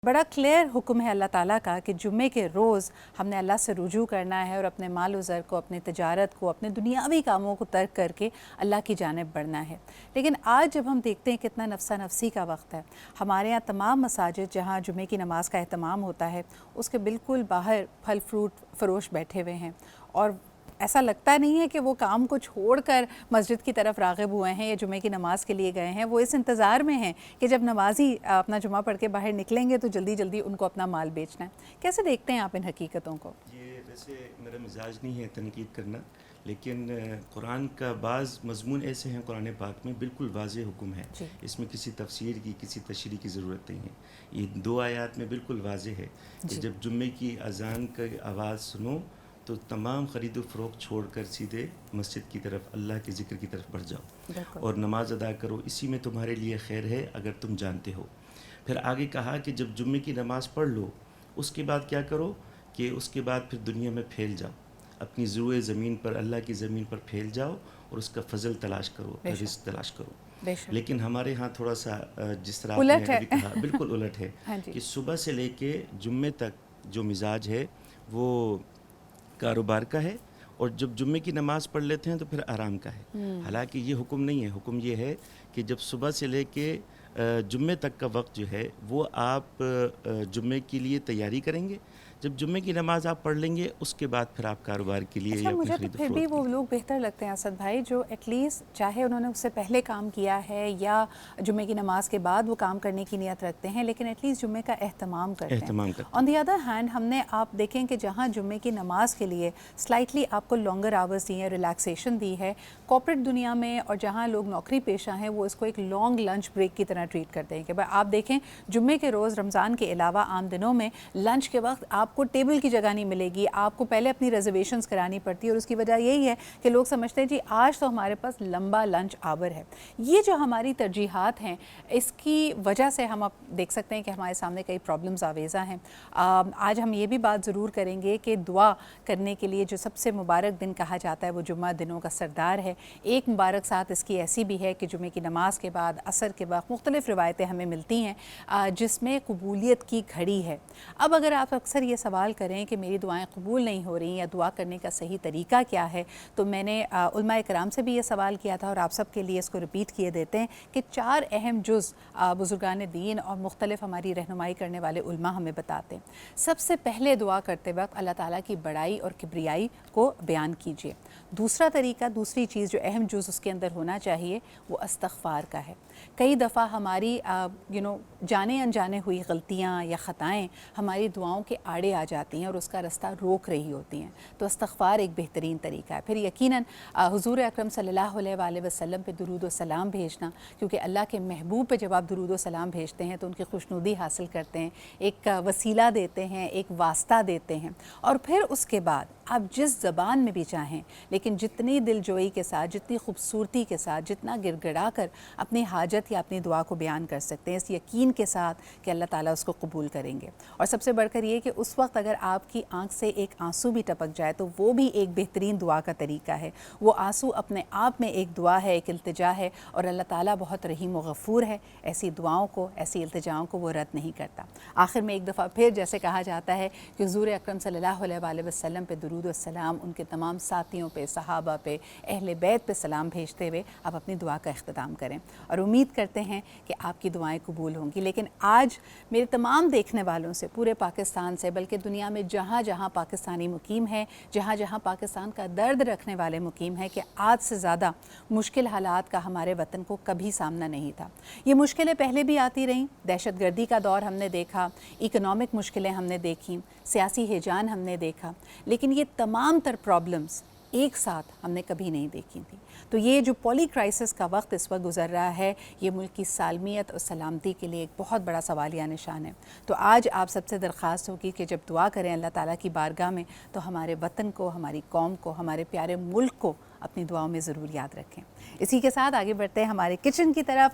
बड़ा क्लियर हुक्म है अल्लाह ताला का कि जुम्मे के रोज़ हमने अल्लाह से रुजू करना है और अपने माल व ज़र को, अपनी तजारत को, अपने दुनियावी कामों को तर्क करके अल्लाह की जानिब बढ़ना है। लेकिन आज जब हम देखते हैं कितना नफ्सा नफसी का वक्त है, हमारे यहाँ तमाम मसाजिद जहाँ जुम्मे की नमाज का एहतमाम होता है उसके बिल्कुल बाहर फल फ्रूट फरोश बैठे हुए हैं और ऐसा लगता नहीं है कि वो काम को छोड़कर मस्जिद की तरफ राग़िब हुए हैं या जुमे की नमाज़ के लिए गए हैं। वो इस इंतज़ार में हैं कि जब नमाजी अपना जुमा पढ़ के बाहर निकलेंगे तो जल्दी जल्दी उनको अपना माल बेचना है। कैसे देखते हैं आप इन हकीकतों को? ये वैसे मेरा मिजाज नहीं है तनकीद करना, लेकिन कुरान का बाज़ मज़मून ऐसे हैं कुरान पाक में बिल्कुल वाज़ेह हुक्म है, इसमें किसी तफसीर की किसी तशरीह की ज़रूरत नहीं है। ये दो आयात में बिल्कुल वाज़ेह है कि जब जुम्मे की अज़ान की आवाज़ सुनो तो तमाम ख़रीद व फ़रोख्त छोड़कर सीधे मस्जिद की तरफ, अल्लाह के ज़िक्र की तरफ बढ़ जाओ और नमाज अदा करो, इसी में तुम्हारे लिए खैर है अगर तुम जानते हो। फिर आगे कहा कि जब जुम्मे की नमाज़ पढ़ लो उसके बाद क्या करो कि उसके बाद फिर दुनिया में फैल जाओ, अपनी ज़ुए ज़मीन पर, अल्लाह की ज़मीन पर फैल जाओ और उसका फ़ज़ल तलाश करो, रिज़्क़ तलाश करो। लेकिन हमारे यहाँ थोड़ा सा जिस तरह आपने अभी कहा बिल्कुल उलट है कि सुबह से लेके जुम्मे तक जो मिजाज है वो कारोबार का है और जब जुम्मे की नमाज़ पढ़ लेते हैं तो फिर आराम का है। हालांकि ये हुक्म नहीं है, हुक्म ये है कि जब सुबह से लेके जुम्मे तक का वक्त जो है वो आप जुम्मे के लिए तैयारी करेंगे। जब जुम्मे की नमाज़ आप पढ़ लेंगे उसके बाद फिर आप कारोबार के लिए या मुझे तो फिर भी वो लोग बेहतर लगते हैं असद भाई जो एटलीस्ट चाहे उन्होंने उससे पहले काम किया है या जुम्मे की नमाज के बाद वो काम करने की नियत रखते हैं, लेकिन एटलीस्ट जुम्मे का एहतमाम करते हैं। ऑन दी अदर हैंड हमने आप देखें कि जहाँ जुम्मे की नमाज के लिए स्लाइटली आपको लॉन्गर आवर्स दी हैं, रिलैक्सेशन दी है कॉर्पोरेट दुनिया में, और जहाँ लोग नौकरी पेशा हैं वो इसको एक लॉन्ग लंच ब्रेक की तरह ट्रीट करते हैं कि भाई आप देखें जुम्मे के रोज़ रमज़ान के अलावा आम दिनों में लंच के वक्त आपको टेबल की जगह नहीं मिलेगी, आपको पहले अपनी रिजर्वेशंस करानी पड़ती है और उसकी वजह यही है कि लोग समझते हैं जी आज तो हमारे पास लंबा लंच आवर है। ये जो हमारी तरजीहात हैं इसकी वजह से हम अब देख सकते हैं कि हमारे सामने कई प्रॉब्लम्स आवेज़ा हैं। आज हम ये भी बात ज़रूर करेंगे कि दुआ करने के लिए जो सबसे मुबारक दिन कहा जाता है वो जुम्मा दिनों का सरदार है। एक मुबारक साथ इसकी ऐसी भी है कि जुम्मे की नमाज के बाद असर के वक्त मुख्तलिफ़ रिवायतें हमें मिलती हैं जिसमें कबूलियत की घड़ी है। अब अगर आप अक्सर ये सवाल करें कि मेरी दुआएं कबूल नहीं हो रही या दुआ करने का सही तरीका क्या है, तो मैंने उलमाए कराम से भी ये सवाल किया था और आप सब के लिए इसको रिपीट किए देते हैं कि 4 अहम जुज़ बुज़ुर्गान दीन और मुख्तलिफ़ हमारी रहनुमाई करने वाले उलमा हमें बताते हैं। सबसे पहले दुआ करते वक्त अल्लाह ताला की बड़ाई और किब्रियाई को बयान कीजिए। दूसरा तरीका, दूसरी चीज़ जो अहम जुज़ उसके अंदर होना चाहिए वो इस्तग़फ़ार का है। कई दफ़ा हमारी जाने अनजाने हुई गलतियाँ या ख़ताएँ हमारी दुआओं के आड़े आ जाती हैं और उसका रास्ता रोक रही होती हैं, तो इस्तग़फ़ार एक बेहतरीन तरीका है। फिर यकीनन हुज़ूर अकरम सल्लल्लाहु अलैहि वसल्लम पे दुरूद व सलाम भेजना, क्योंकि अल्लाह के महबूब पे जब आप दुरूद व सलाम भेजते हैं तो उनकी खुशनुदी हासिल करते हैं, एक वसीला देते हैं, एक वास्ता देते हैं। और फिर उसके बाद आप जिस ज़बान में भी चाहें, लेकिन जितनी दिलजोई के साथ, जितनी खूबसूरती के साथ, जितना गिड़गिड़ा कर अपनी हाजत या अपनी दुआ को बयान कर सकते हैं, इस यकीन के साथ कि अल्लाह ताला उसको कबूल करेंगे। और सबसे बढ़कर ये कि उस वक्त अगर आपकी आंख से एक आंसू भी टपक जाए तो वो भी एक बेहतरीन दुआ का तरीका है। वो आंसू अपने आप में एक दुआ है, एक इल्तिजा है, और अल्लाह ताला बहुत रहीम व गफ़ूर है, ऐसी दुआओं को, ऐसी इल्तिजाओं को वो रद्द नहीं करता। आखिर में एक दफ़ा फिर जैसे कहा जाता है कि हुज़ूर अकरम सल्लल्लाहु अलैहि वसल्लम पे दुरूद व सलाम, उनके तमाम साथियों पे, सहाबा पे, अहले बैत पे सलाम भेजते हुए आप अपनी दुआ का इख्तिताम करें और उम्मीद करते हैं कि आपकी दुआएं कबूल होंगी। लेकिन आज मेरे तमाम देखने वालों से, पूरे पाकिस्तान से, बल्कि दुनिया में जहाँ जहाँ पाकिस्तानी मुकीम है, जहाँ जहाँ पाकिस्तान का दर्द रखने वाले मुकीम हैं, कि आज से ज़्यादा मुश्किल हालात का हमारे वतन को कभी सामना नहीं था। ये मुश्किलें पहले भी आती रहीं, दहशत गर्दी का दौर हमने देखा, इकनॉमिक मुश्किलें हमने देखी, सियासी हिजान हमने देखा, लेकिन ये तमाम तर प्रॉब्लम्स एक साथ हमने कभी नहीं देखी थी। तो ये जो पॉली क्राइसिस का वक्त इस वक्त गुजर रहा है, ये मुल्क की सालमियत और सलामती के लिए एक बहुत बड़ा सवालिया निशान है। तो आज आप सबसे दरख्वास्त होगी कि जब दुआ करें अल्लाह ताला की बारगाह में, तो हमारे वतन को, हमारी कौम को, हमारे प्यारे मुल्क को अपनी दुआओं में ज़रूर याद रखें। इसी के साथ आगे बढ़ते हैं हमारे किचन की तरफ।